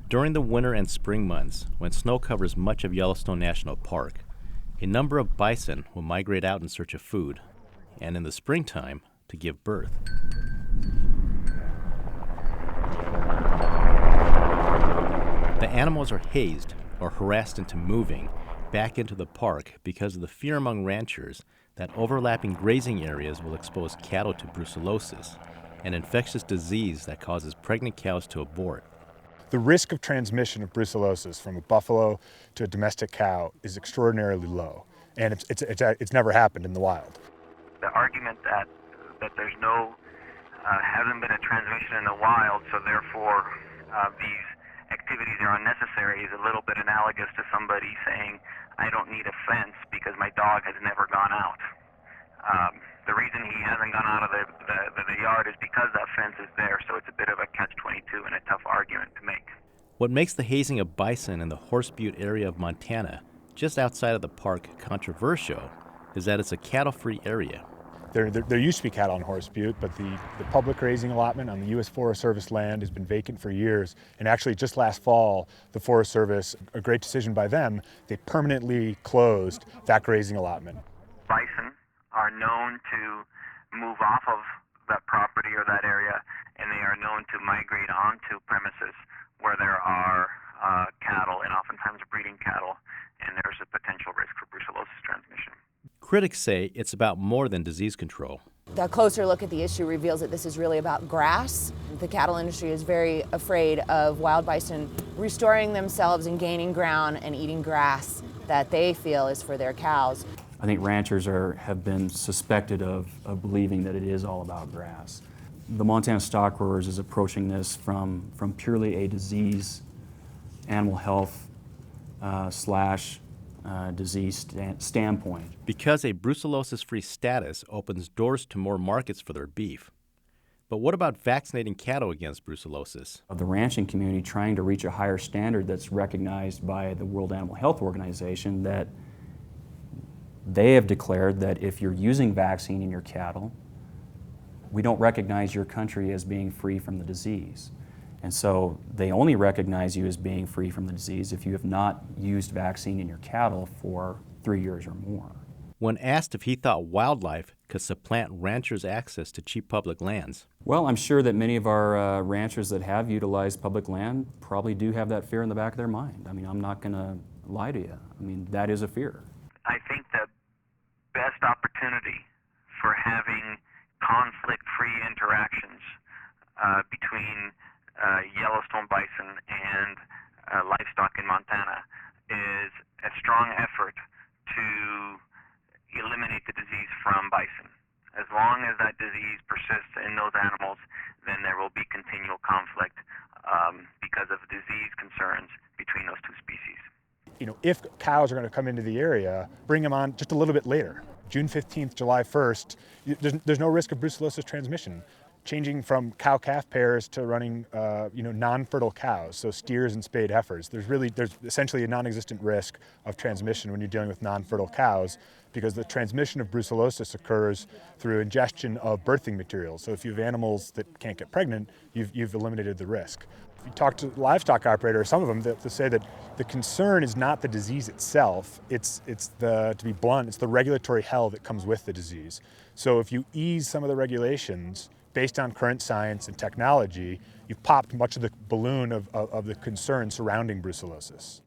During the winter and spring months, when snow covers much of Yellowstone National Park, a number of bison will migrate out in search of food, and in the springtime, to give birth. The animals are hazed or harassed into moving back into the park because of the fear among ranchers that overlapping grazing areas will expose cattle to brucellosis, an infectious disease that causes pregnant cows to abort. The risk of transmission of brucellosis from a buffalo to a domestic cow is extraordinarily low, and it's never happened in the wild. The argument that hasn't been a transmission in the wild, so therefore these activities are unnecessary, is a little bit analogous to somebody saying, I don't need a fence because my dog has never gone out. The reason he hasn't gone out of the yard is because that fence is there, so it's a bit of a catch-22 and a tough argument to make. What makes the hazing of bison in the Butte area of Montana, just outside of the park, controversial is that it's a cattle-free area. There used to be cattle on Butte, but the public grazing allotment on the U.S. Forest Service land has been vacant for years. And actually, just last fall, the Forest Service, a great decision by them, they permanently closed that grazing allotment. Bison are known to move off of that property or that area, and they are known to migrate onto premises where there are cattle, and oftentimes breeding cattle, and there's a potential risk for brucellosis transmission. Critics say it's about more than disease control. The closer look at the issue reveals that this is really about grass. The cattle industry is very afraid of wild bison restoring themselves and gaining ground and eating grass that they feel is for their cows. I think ranchers have been suspected of believing that it is all about grass. The Montana Stock Growers is approaching this from purely a disease, animal health disease standpoint. Because a brucellosis-free status opens doors to more markets for their beef. But what about vaccinating cattle against brucellosis? The ranching community trying to reach a higher standard that's recognized by the World Animal Health Organization, that they have declared that if you're using vaccine in your cattle, we don't recognize your country as being free from the disease. And so they only recognize you as being free from the disease if you have not used vaccine in your cattle for 3 years or more. When asked if he thought wildlife could supplant ranchers' access to cheap public lands. Well, I'm sure that many of our ranchers that have utilized public land probably do have that fear in the back of their mind. I mean, I'm not going to lie to you. I mean, that is a fear. I think the best opportunity for having conflict-free interactions between Yellowstone bison and livestock in Montana is a strong effort to eliminate the disease from bison. As long as that disease persists in those animals, then there will be continual conflict because of disease concerns between those two species. You know, if cows are going to come into the area, bring them on just a little bit later. June 15th, July 1st, there's no risk of brucellosis transmission. Changing from cow-calf pairs to running, non-fertile cows, so steers and spayed heifers. There's essentially a non-existent risk of transmission when you're dealing with non-fertile cows, because the transmission of brucellosis occurs through ingestion of birthing materials. So if you have animals that can't get pregnant, you've eliminated the risk. If you talk to livestock operators, some of them they'll say that the concern is not the disease itself. It's to be blunt, it's the regulatory hell that comes with the disease. So if you ease some of the regulations based on current science and technology, you've popped much of the balloon of the concern surrounding brucellosis.